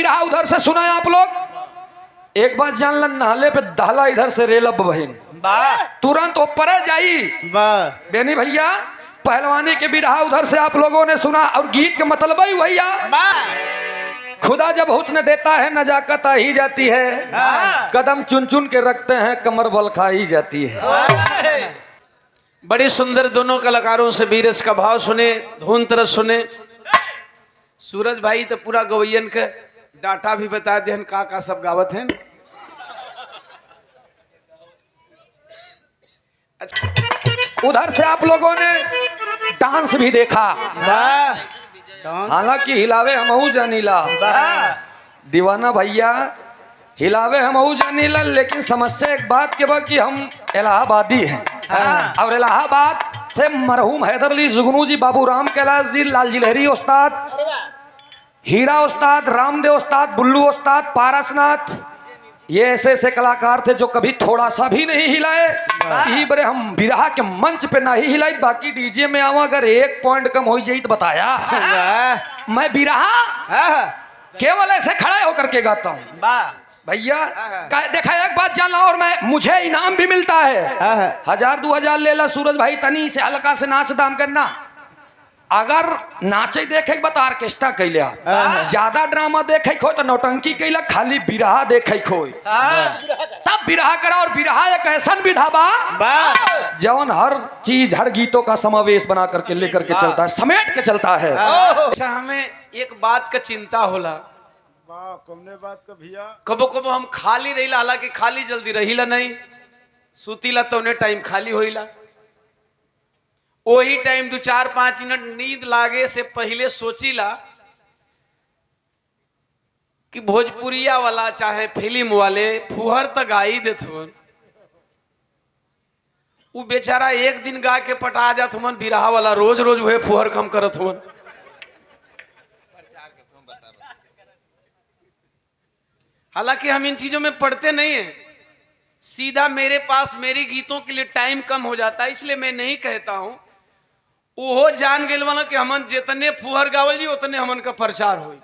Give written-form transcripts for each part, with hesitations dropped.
बिरहा उधर से सुना है आप लोग। एक बात जान लन, नाले पे दहला इधर से रेलब बहन तुरंत ऊपर जाई बेनी भैया। पहलवानी के बिरहा उधर से आप लोगों ने सुना, और गीत के मतलब ही भैया, खुदा जब हुस्न देता है नजाकत आ ही जाती है, कदम चुन चुन के रखते हैं कमर बल खाई जाती है। बड़ी सुंदर दोनों कलाकारों से बीरस का भाव सुने, धुन तरस सुने। सूरज भाई तो पूरा गवैयन के डाटा भी बता दे का सब गावत हैं। उधर से आप लोगों ने डांस भी देखा, हालांकि हिलावे हमहू जानीला दीवाना भैया, हिलावे हमहू जानीला, लेकिन समस्या एक बात के बा कि हम इलाहाबादी हैं। और इलाहाबाद से मरहूम हैदर अली जुगनू जी, बाबू राम कैलाश जी, लाल जी लहरी उस्ताद, हीरा उस्ताद, रामदेव उस्ताद, बुल्लू उस्ताद, पारसनाथ, ये ऐसे ऐसे कलाकार थे जो कभी थोड़ा सा भी नहीं हिलाए। यही बड़े हम बिरहा के मंच पे ना ही हिलाई, बाकी डीजे में आवा अगर एक पॉइंट कम हो जाए तो बताया। मैं बिरहा केवल ऐसे खड़े होकर के गाता हूँ भैया। देखा एक बात जानना, और मैं मुझे इनाम भी मिलता है, 1000-2000 ले ला सूरज भाई, तनी से हल्का से नाच दाम करना। अगर नाचे देखे बता ऑर्केस्ट्रा कैले, ज्यादा ड्रामा देखे खो तो नौटंकी कैला, खाली बिरहा देखे खो तब बिरहा करा। और बिरहा एक ऐसा विधा बा जवन हर चीज, हर गीतों का समावेश बना करके लेकर के चलता है, समेट के चलता है। अच्छा, हमें एक बात का चिंता होला, बात का भैया, कबो कबो हम खाली रहीला, हालांकि खाली जल्दी रहीला नहीं, सुतीला तो उन्हें टाइम खाली होइला, वही टाइम 2-4-5 मिनट नींद लागे से पहले सोचीला कि भोजपुरिया वाला चाहे फिल्म वाले फुहर तक गा ही देत हुन, वो बेचारा एक दिन गा के पटा जात हुन, बिरहा वाला रोज रोज वह फुहर कम करत हुन। हालांकि हम इन चीजों में पढ़ते नहीं है, सीधा मेरे पास मेरे गीतों के लिए टाइम कम हो जाता है, इसलिए मैं नहीं कहता हूं। वो जान गए वाला कि हमन जितने फुहर गावल जी उतने हमन का प्रचार हो।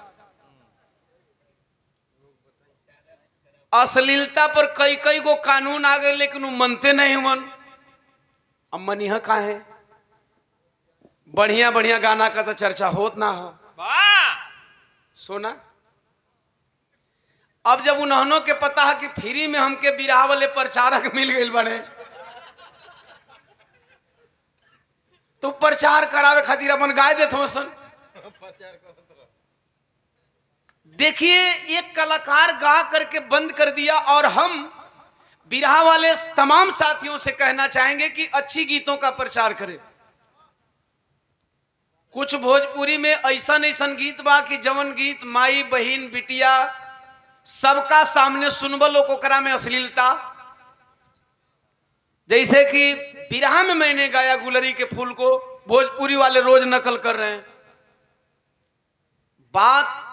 अश्लीलता पर कई कई गो कानून आ गए, लेकिन वो मनते नहीं मन। अब मनिहा का है, बढ़िया बढ़िया गाना का तो चर्चा होत ना हो सोना। अब जब उन्होंने के पता है कि फ्री में हमके बिरहा वाले प्रचारक मिल गए बने, तो प्रचार करावे खातिर अपन गाय देते हो सन। देखिए, एक कलाकार गा करके बंद कर दिया, और हम बिरहा वाले तमाम साथियों से कहना चाहेंगे कि अच्छी गीतों का प्रचार करें। कुछ भोजपुरी में ऐसा गीत बा कि जवन गीत माई बहिन बिटिया सबका सामने सुनबल ओकरा में अश्लीलता, जैसे कि बिरहा में मैंने गाया गुलरी के फूल को, भोजपुरी वाले रोज नकल कर रहे हैं। बात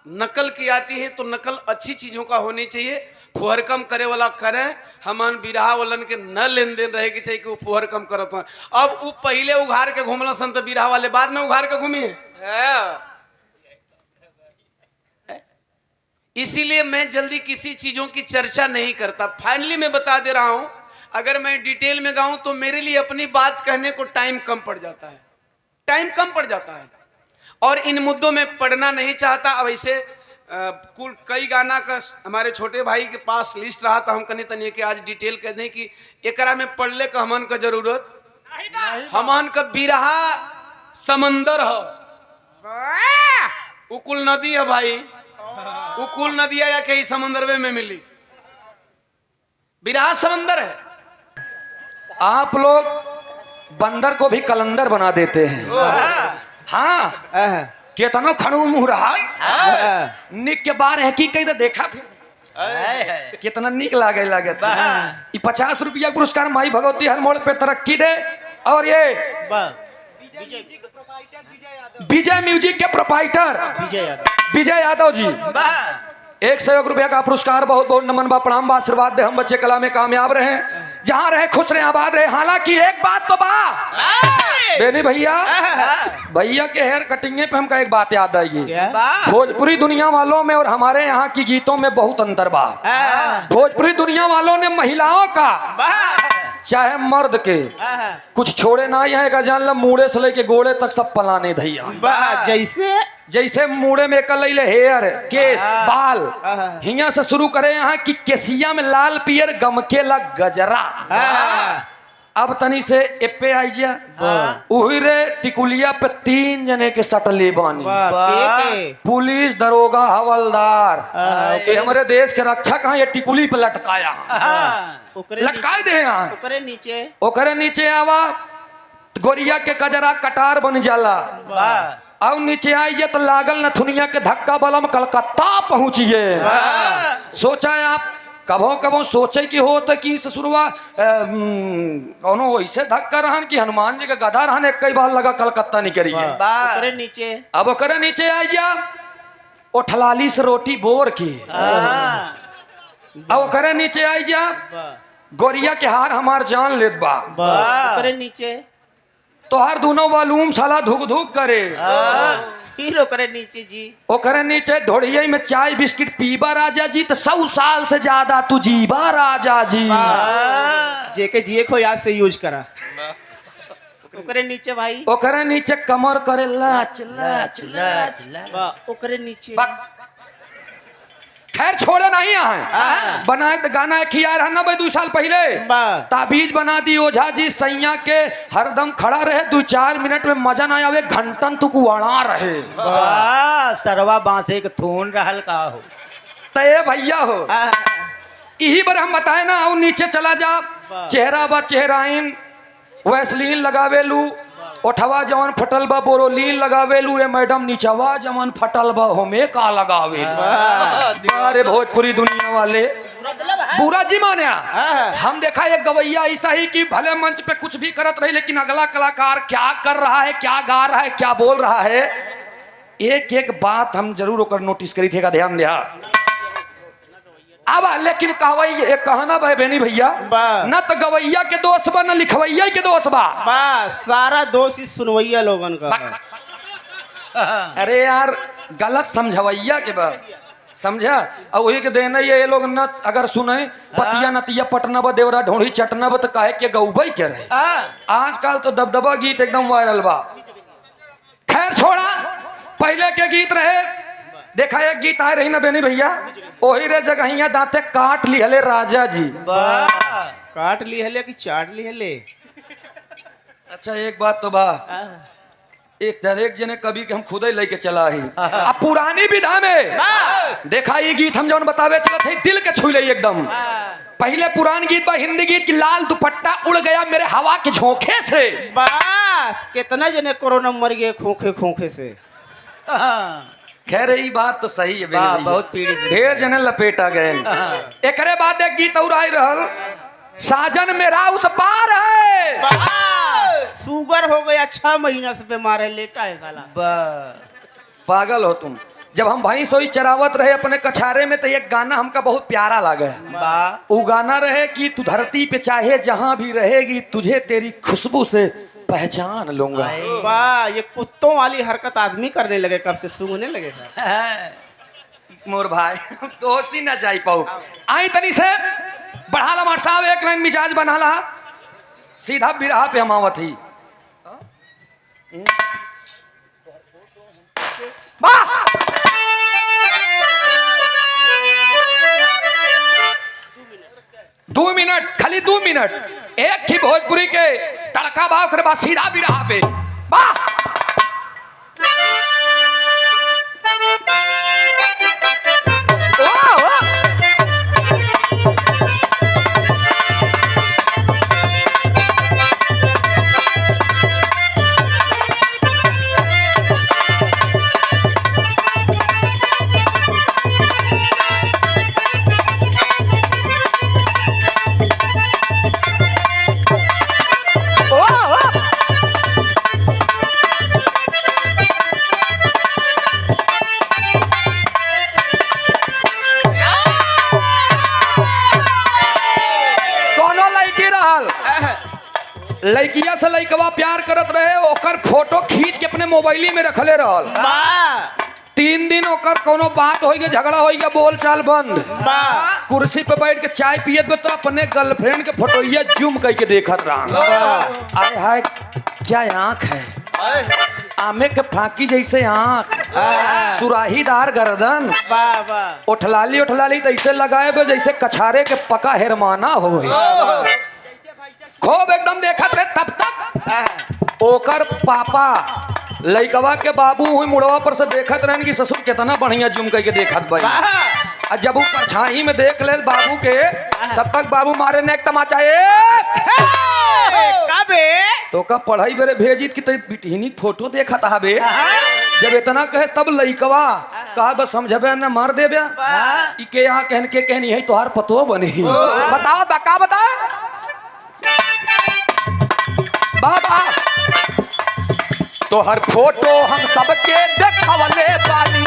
नकल की आती है तो नकल अच्छी चीजों का होनी चाहिए, फुहर कम करे वाला करें। हमन बिरहा वालन के न लेन देन रहे कि चाहिए कि वो फुहर कम करत हैं। अब वो पहले उघार के घूमला सन तो बिरहा वाले बाद में उघार के घूमी है। इसीलिए मैं जल्दी किसी चीजों की चर्चा नहीं करता। फाइनली मैं बता दे रहा हूं, अगर मैं डिटेल में गाऊं तो मेरे लिए अपनी बात कहने को टाइम कम पड़ जाता है, और इन मुद्दों में पढ़ना नहीं चाहता। अब ऐसे कुल कई गाना का हमारे छोटे भाई के पास लिस्ट रहा था, हम कहीं तनी कि आज डिटेल कह दें कि एकरा में पढ़ले का हमन का जरूरत, हमन का बिरहा समंदर है, वो कुल नदी है भाई, वो कुल नदी है या कहीं समंदर में मिली, बिरहा समंदर है। आप लोग बंदर को भी कलंदर बना देते हैं। हाँ, केतनो खड़ू मुँह रहा निक के बार है कि कहीं तो देखा फिर कितना निक लागे लगे। 50 रुपया पुरस्कार माई भगवती हर मोड़ पे तरक्की दे। और ये विजय म्यूजिक के प्रोपाइटर विजय यादव जी 101 रुपया का पुरस्कार, बहुत बहुत नमन बा, प्रणाम बा, आशीर्वाद दे, हम बच्चे कला में कामयाब रहे। जहाँ रहे खुश रहे आबाद रहे। हालांकि एक बात तो बा बेनी भैया, भैया के हेयर कटिंगे पे हमका एक बात याद आई। क्या? भोजपुरी दुनिया वालों में और हमारे यहाँ की गीतों में बहुत अंतर बा। भोजपुरी दुनिया वालों ने महिलाओं का चाहे मर्द के कुछ छोड़े ना यहाँ का जान ला, मुड़े से लेके गोड़े तक सब पलाने धैया। जैसे जैसे मुड़े में कल हेयर केस बाल हिया से शुरू करे यहाँ की केसिया में लाल पियर गमके ला गजरा। अब तनी से एपे आई जा उही रे टिकुलिया पे 3 जने के सटले बानी, पुलिस दरोगा हवलदार। ये हमारे देश के रक्षक हैं, ये टिकुली पे लटकाया लटकाए दे यहाँ। ओकरे नीचे आवा गोरिया के कजरा कटार बन जाला। अब नीचे आइए तो लागल नथुनिया के धक्का बलम कलकत्ता पहुंचिए। सोचा आप कभो कभो सोचे कि हो तो कि ससुरवा कौनो वैसे धक्का रहन कि हनुमान जी का गधा रहन एक कई बार लगा कलकत्ता निकली। अब ओकरे नीचे आई जा ओठलाली से रोटी बोर की। अब ओकरे नीचे आई जा गोरिया के हार हमार जान लेत बा। नीचे तो हर दोनों वालूम साला धुक धुक करे। फिर ओकरे नीचे जी ओकरे नीचे ढोड़िया में चाय बिस्किट पीबा राजा जी तो 100 साल से ज्यादा तू जीबा राजा जी। जेके जिए खो याद से यूज करा। ओकरे नीचे भाई ओकरे नीचे कमर करे लाच लाच लाच। ओकरे नीचे खैर छोड़े नहीं यहाँ बनाए तो गाना एक यार है ना भाई 2 साल पहले ताबीज बना दी ओझा जी सैया के हरदम खड़ा रहे 2-4 मिनट में मजा ना आवे घंटन तू कुआड़ा रहे। सरवा बांसे के थून रहल का हो तय भैया हो। यही बार हम बताए ना और नीचे चला जा चेहरा बा चेहराइन वैसलीन लगावेलू ओठवा जवन फटल बा बोरोलीन लगावेलू। ये मैडम नीचवा जवन फटल बा होमे का लगावे। अरे भोजपुरी दुनिया वाले बुरा जी माने हम देखा एक गवैया ऐसा ही कि भले मंच पे कुछ भी करत रही लेकिन अगला कलाकार क्या कर रहा है क्या गा रहा है क्या बोल रहा है एक एक बात हम जरूर होकर नोटिस करी थे का ध्यान दिया। अब लेकिन कहना भाई बेनी भैया न तो गवैया के दोस्त बा न लिखवैया के दोस्त बा सारा दोस्त ही सुनवैया लोगन का। अरे यार गलत समझवैया के बा समझा और वही के देना ये लोग न अगर सुने पतिया नतिया पटना बा देवरा ढोड़ी चटना बा तो काहे के गौबई के रहे। आजकल तो दबदबा गीत एकदम वायरल बा। खैर छोड़ा पहले के गीत रहे देखा एक गीत आए रही ना बेनी भैया ओही रे जगहिया दांते काट ली हले राजा जी। काट ली हले कि चाट ली हले। अच्छा एक बात तो बा एक जने कभी के हम खुद ही लेके चला ही अब पुरानी विधा में देखा ये गीत हम जौन बतावे चला थे दिल के छू ले एकदम। पहले पुरान गीत बा हिंदी गीत की लाल दुपट्टा उड़ गया मेरे हवा के झोंके से। कितना जने कोरोना मर गए खोखे खोखे से। खैर यही बात तो सही है बहुत पीड़ी ढेर जने लपेटा गए। एकरे बाद एक गीत और आई रहल साजन मेरा उस पार है। शुगर हो गया 6 महीना से बीमार है लेटा है साला। पागल हो तुम। जब हम भाई सोई चरावत रहे अपने कछारे में तो एक गाना हमका बहुत प्यारा लगा। वो गाना रहे कि तू धरती पे चाहे जहां भी रहेगी तुझे तेरी खुशबू से पहचान लूंगा। वाह ये कुत्तों वाली हरकत आदमी करने लगे कब से सूंघने लगे। मोर भाई दोस्ती ना जाई पाऊ आई तनी से बढ़ाला मार साहब एक लाइन मिजाज बनाला सीधा बिरहा पे हम आवत ही। दो मिनट खाली 2 मिनट एक ही भोजपुरी के तड़का भाव करे बा सीधा बिरहा पे वाह। लड़किया से लड़कवा प्यार करत रहे, ओकर फोटो खींच के अपने मोबाइली में रखले रहल। वाह 3 दिन ओकर कोनो बात हो गया, झगड़ा हो गया, बोल चाल बंद। वाह कुर्सी पे बैठ के चाय पियत बे तो अपने गर्लफ्रेंड के फोटोइया जूम करके देखत रहा। आय हाय क्या आँख है, आमे के फाकी जैसे आँख, सुराहीदार गर्दन, वाह वाह उठलाली तो ऐसे लगाए बे जैसे कछारे के पका हेरमाना हो। खूब एकदम देखत रहे। तब तक ओकर पापा लइकवा के बाबू हुई मुड़वा पर से देखत रहन कि ससुर कितना बढ़िया जूम करके देखत भाई। और जब वो परछाई में देख ले बाबू के, तब तक बाबू मारे ने एक तमाचा कबे तो का पढ़ाई बेरे भेजित कि तई बिटहिनी फोटो देखत हबे। जब इतना कहे तब लइकवा कहा बस समझबे न मार देबे। ई के यहाँ कहन के कहनी है तोहार पतो बने। बताओ का बता बाबा तोहर फोटो हम सबके देखवले बानी।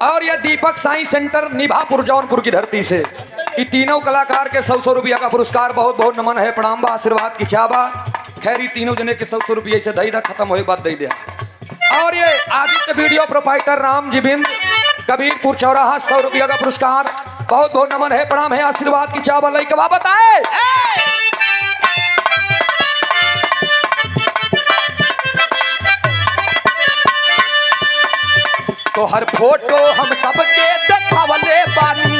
और यह दीपक साई सेंटर निभापुर जौनपुर की धरती से ये तीनों कलाकार के 100 रुपया का पुरस्कार बहुत बहुत नमन है, प्रणाम बा, आशीर्वाद की चाबा। खैर ये तीनों जने के 100 रुपये से दई खत्म हो बात दे दिया। और ये आदित्य वीडियो प्रोपाइटर राम जीबिंद कबीरपुर चौराहा 100 रुपया का पुरस्कार बहुत बहुत नमन है, प्रणाम है, आशीर्वाद की चाबा। लइकवा बताए तो हर फोटो हम सबके देखवले बानी।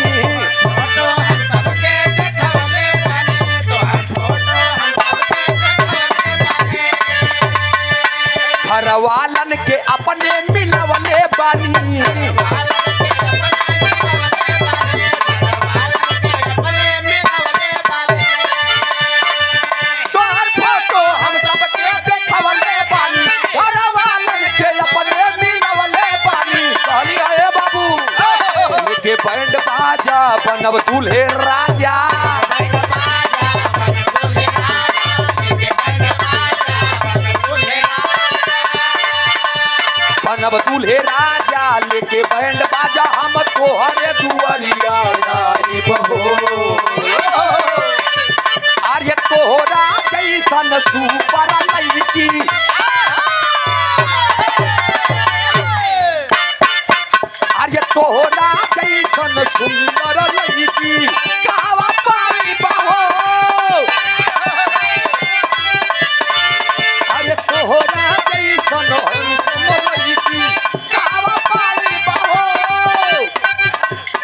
हर वालन के अपने मिलवले बानी। तो हर फोटो हम सबके देखवले बानी, हर वालन के अपने मिलवले बानी। कहली आए बाबू लेके बैंड बाजा बनब दूल्हे राजा। बनब दूल्हे राजा लेके बैंड बाजा हम तोहरे दुआरिया आइब हो। अरे तोहरा जैसन सुपर लड़की अरे तोहरा जैसन सुंदर लड़की कहवा पाई बहो। अरे तोहरा जैसन लड़की कहवा पाई बहो।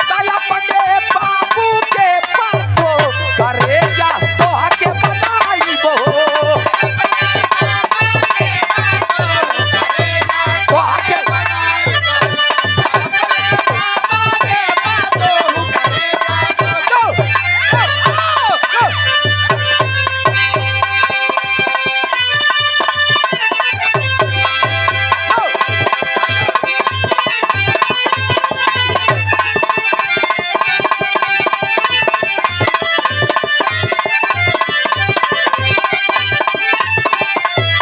दया पटे बाबू के पासो करे जा तोहा के बनाई बहो। तोहा के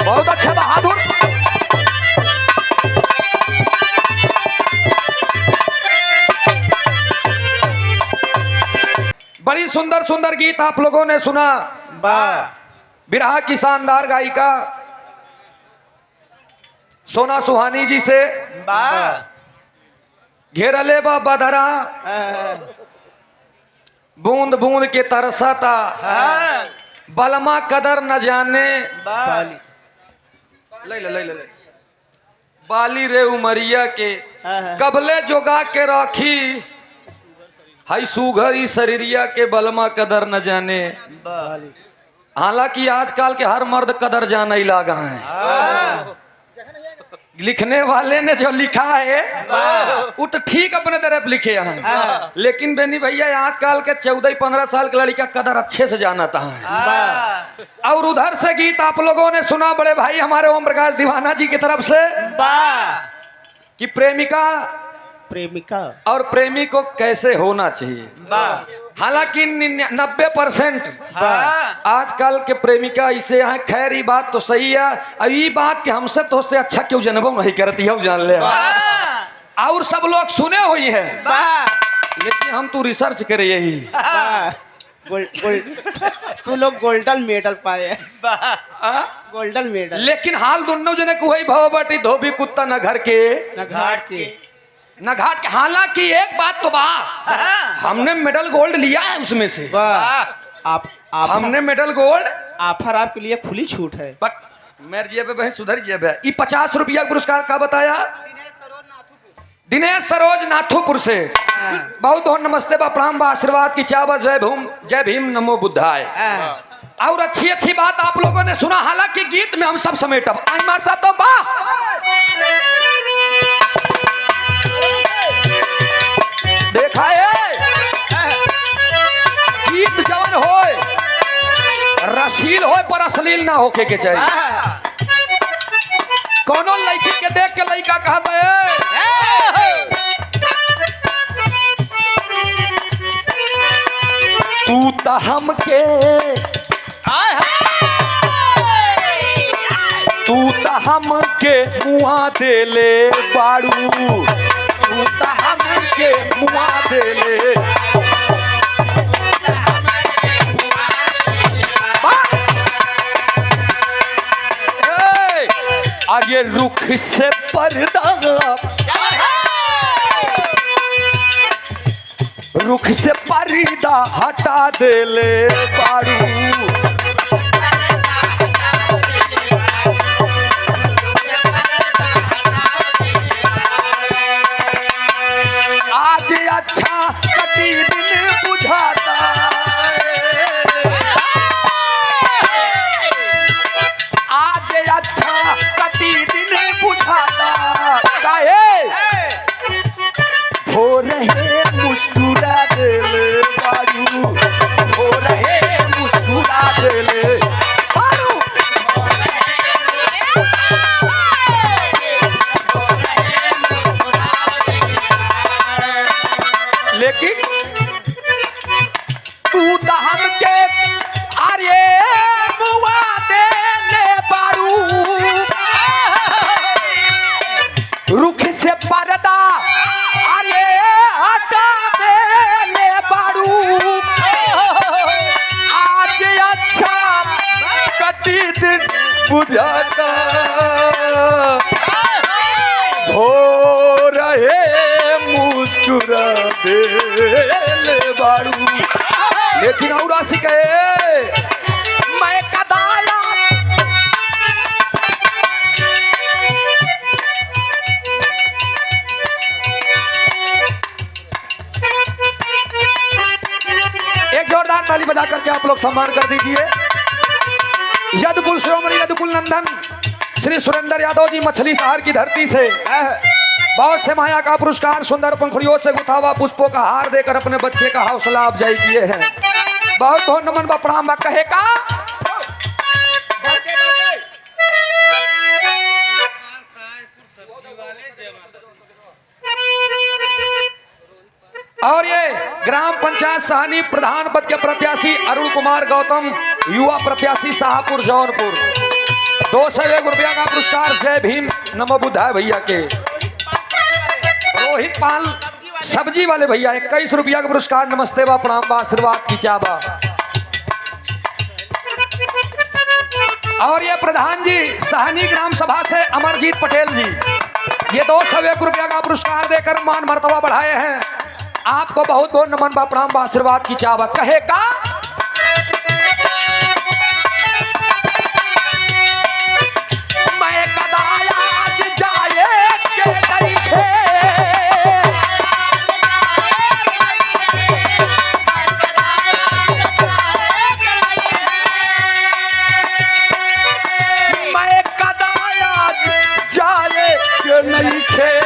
बहुत अच्छा बहादुर। बड़ी सुंदर सुंदर गीत आप लोगों ने सुना। बिरहा की शानदार गायिका सोना सुहानी जी से घेरले बा बदरा बूंद बूंद के तरसता बलमा कदर न जाने। ले बाली रे उमरिया के कबले जोगा के राखी हाई सुघरी शरीरिया के बलमा कदर न जाने। हालांकि आजकल के हर मर्द कदर जाना ही लागा है। लिखने वाले ने जो लिखा है वो तो ठीक अपने तरफ लिखे हैं, लेकिन बेनी भैया आजकल के 14-15 साल के लड़का कदर अच्छे से जानता है। और उधर से गीत आप लोगों ने सुना बड़े भाई हमारे ओम प्रकाश दीवाना जी की तरफ से कि प्रेमिका प्रेमिका और प्रेमी को कैसे होना चाहिए। हालांकि 90% हाँ। आजकल के प्रेमिका इसे हैं। खैर ये बात तो सही है। अब ये बात कि हमसे तो उससे अच्छा क्यों जनबो नहीं करती है, जान ले। हाँ। और सब लोग सुने हुई है, वाह लेकिन हम तो रिसर्च करे यही। वाह तू लोग गोल्डन मेडल पाए हैं। वाह। गोल्डन मेडल लेकिन हाल दोनों जने को वही भाव बाटी धोबी कुत्ता न घर के न घाट के न घाट के। हालांकि एक बात तो बा, हाँ। हमने मेडल गोल्ड लिया है उसमें से। वाह आप हमने मेडल गोल्ड ऑफर आपके लिए खुली छूट है। मेरे जेब में सुधर जेब है। ये 50 रुपया पुरस्कार का बताया दिनेश सरोज नाथुपुर से। बहुत बहुत नमस्ते बा, प्रणाम बा, आशीर्वाद की चावा, जय भीम, नमो बुद्धाय। और अच्छी अच्छी बात आप लोगों ने सुना। हालांकि गीत में हम सब समेटब आई मार साहब तो बा देखा है गीत जवन होए रसील होए पर अश्लील ना होके के चाहिए। कोनो लड़की के देख के लड़का कहता है तू तो हमके तू तो हमके मुआ देले बाड़ू, तू तो हमके मुआ देले। और ये रुख से पर्दा रुख से पर्दा हटा देले बारू। आज अच्छा कटी दिन बुझाता आज अच्छा कटी दिन बुझाता काहे हो रहे मुस्कुरा देले बारू, हो रहे मुस्कुरा देले बारू। लेकिन तू तो हमके अरे मुआ देले बारू, रुख से पर्दा अरे हटा देले बारू। आज अच्छा कटी दिन बुझाता हो रहे मुस्कुरा देले बारू। लेकिन और आशी कहे मैं कदाया एक जोरदार ताली बजा करके आप लोग सम्मान कर दीजिए। यदकुल शिरोमणि यदकुल नंदन श्री सुरेंद्र यादव जी मछली शहर की धरती से बहुत से माया का पुरस्कार सुंदर पंखुड़ियों से गुथा हुआ पुष्पों का हार देकर अपने बच्चे का हौसला अफजाई किए हैं। बहुत बहुत नमन बा, प्रणाम बा, कहे का और ये ग्राम पंचायत सहानी प्रधान पद के प्रत्याशी अरुण कुमार गौतम, युवा प्रत्याशी शाहपुर जौनपुर, 201 रुपया का पुरस्कार जय भीम नमो बुद्धाय भैया के। रोहित पाल सब्जी वाले भैया 21 रुपया का पुरस्कार नमस्ते बा, प्रणाम बा, आशीर्वाद की चाबा। और ये प्रधान जी सहानी ग्राम सभा से अमरजीत पटेल जी, ये 201 रुपया का पुरस्कार देकर मान मर्तबा बढ़ाए हैं। आपको बहुत बहुत नमन बा, प्रणाम बा, आशीर्वाद की चाबा। कहे का मैं कदाया आज जाए के नहीं थे, मैं कदाया आज जाए के नहीं थे।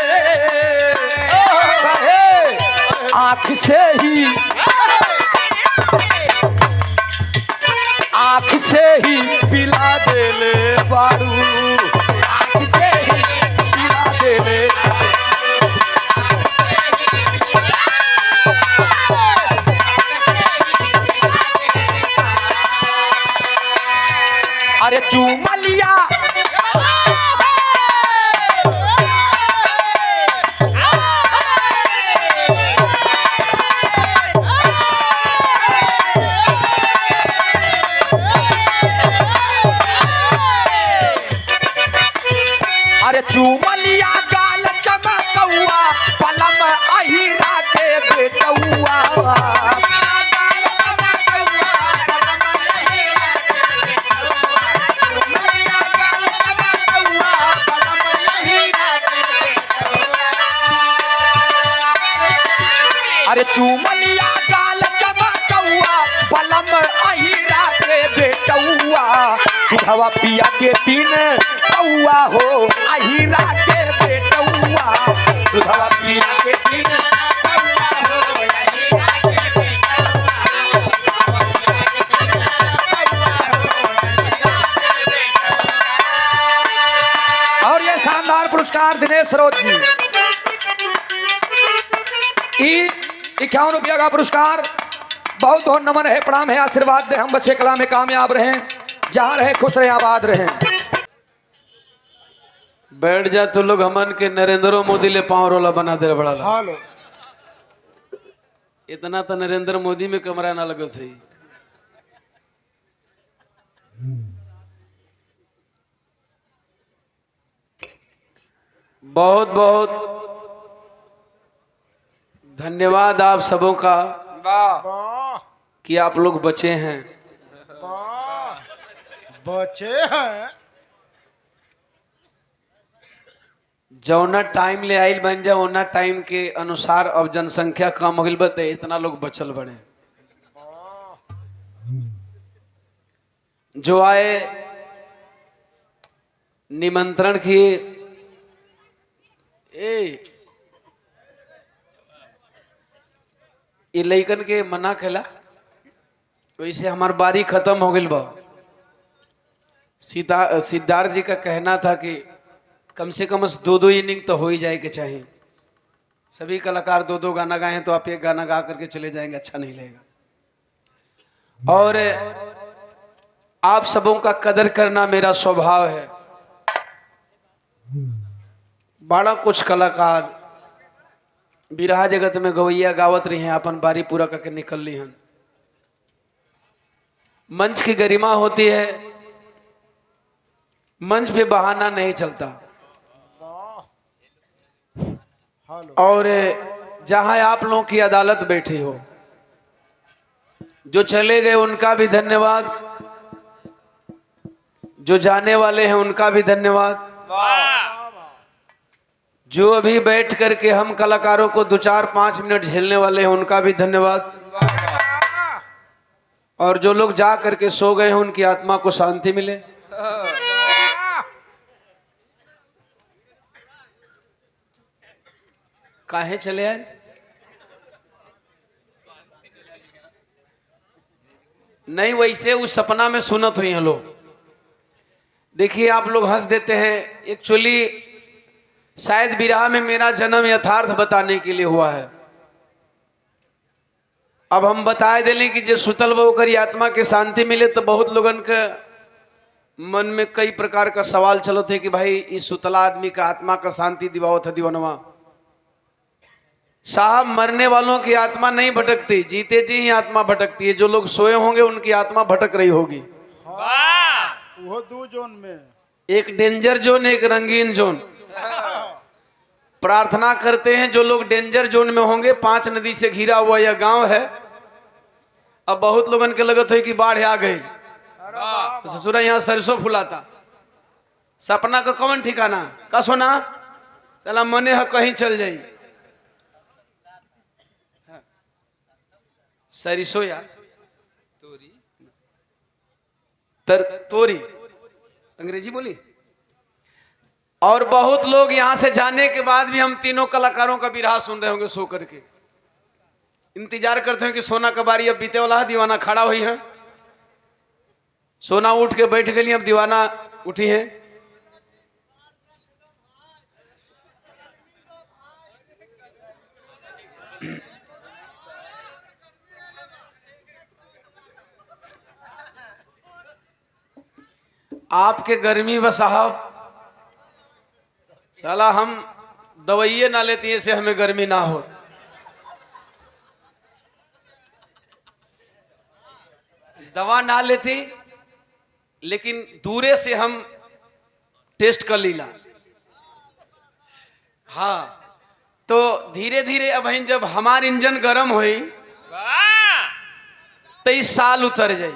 आँख से ही आँख से ही पिला देले बारू, आँख से ही पिला देले। चूमलिया अरे चूमलिया गाल चमकौआ पलम अहिरा के बेटौआ अरे चूमलिया गाल चमकौआ पलम अहिरा के बेटौआ दुधवा पिया के तीन कौआ हो अहिरा के बेटौआ दुधवा पिया के तीन कौआ हो अहिरा के बेटौआ और ये शानदार पुरस्कार दिनेश रोज जी 51 का पुरस्कार बहुत बहुत नमन है प्रणाम है आशीर्वाद दे हम बच्चे कला में कामयाब रहें जहाँ रहे खुश रहे आबाद रहें। बैठ जा तो लोग हमन के नरेंद्र मोदी ले पाँव रोला बना दे बड़ा हेलो इतना तो नरेंद्र मोदी में कमरा ना लगो सही। बहुत बहुत धन्यवाद आप सबों का कि आप लोग बचे हैं। बचे हैं जौना टाइम ले आइल बन जा ओना टाइम के अनुसार अब जनसंख्या कम हो गई बते इतना लोग बचल बने जो आए निमंत्रण किए ये लइकन के मना कैला वैसे हमार बारी खत्म हो गई बा। सिद्धार्थ जी का कहना था कि कम से कम 2-2 इनिंग तो हो ही जाए के चाहिए। सभी कलाकार 2-2 गाना गाए हैं तो आप एक गाना गा करके चले जाएंगे अच्छा नहीं लगेगा। और आप सबों का कदर करना मेरा स्वभाव है। बड़ा कुछ कलाकार बिरहा जगत में गवैया गावत रही हैं अपन बारी पूरा करके निकल ली हैं। मंच की गरिमा होती है मंच पे बहाना नहीं चलता। और जहां आप लोगों की अदालत बैठी हो जो चले गए उनका भी धन्यवाद जो जाने वाले हैं उनका भी धन्यवाद जो अभी बैठ करके हम कलाकारों को 2-4-5 मिनट झेलने वाले हैं उनका भी धन्यवाद और जो लोग जा करके सो गए हैं उनकी आत्मा को शांति मिले। काहे चले आए नहीं वैसे उस सपना में सुनत हुई हैं लोग। देखिए आप लोग हंस देते हैं एक्चुअली शायद बिरहा में मेरा जन्म यथार्थ बताने के लिए हुआ है। अब हम बताए दें कि जो सुतल वो करी आत्मा के शांति मिले तो बहुत लोगन के मन में कई प्रकार का सवाल चलो थे कि भाई इस सुतला आदमी का आत्मा का शांति दिवाओ था दीवानवा साहब। मरने वालों की आत्मा नहीं भटकती जीते जी ही आत्मा भटकती है। जो लोग सोए होंगे उनकी आत्मा भटक रही होगी। वो 2 जोन में एक डेंजर जोन एक रंगीन जोन। प्रार्थना करते हैं जो लोग डेंजर जोन में होंगे 5 नदी से घिरा हुआ यह गांव है। अब बहुत लोगन के लगत है कि बाढ़ आ गई ससुरा यहाँ सरसों फुलाता सपना का कौन ठिकाना का सोना चला मने है कहीं चल जाई सरसों यार तोरी अंग्रेजी बोली। और बहुत लोग यहां से जाने के बाद भी हम तीनों कलाकारों का बिरहा सुन रहे होंगे सो करके इंतजार करते हैं कि सोना का बारी अब बीते वाला है। दीवाना खड़ा हुई है सोना उठ के बैठ गई अब दीवाना उठी है। आपके गर्मी व साहब चला हम दवाइये ना लेती है, से हमें गर्मी ना हो। दवा ना लेती लेकिन दूरे से हम टेस्ट कर लीला। हाँ तो धीरे धीरे अब जब हमार इंजन गर्म हुई तो इस साल उतर जाई।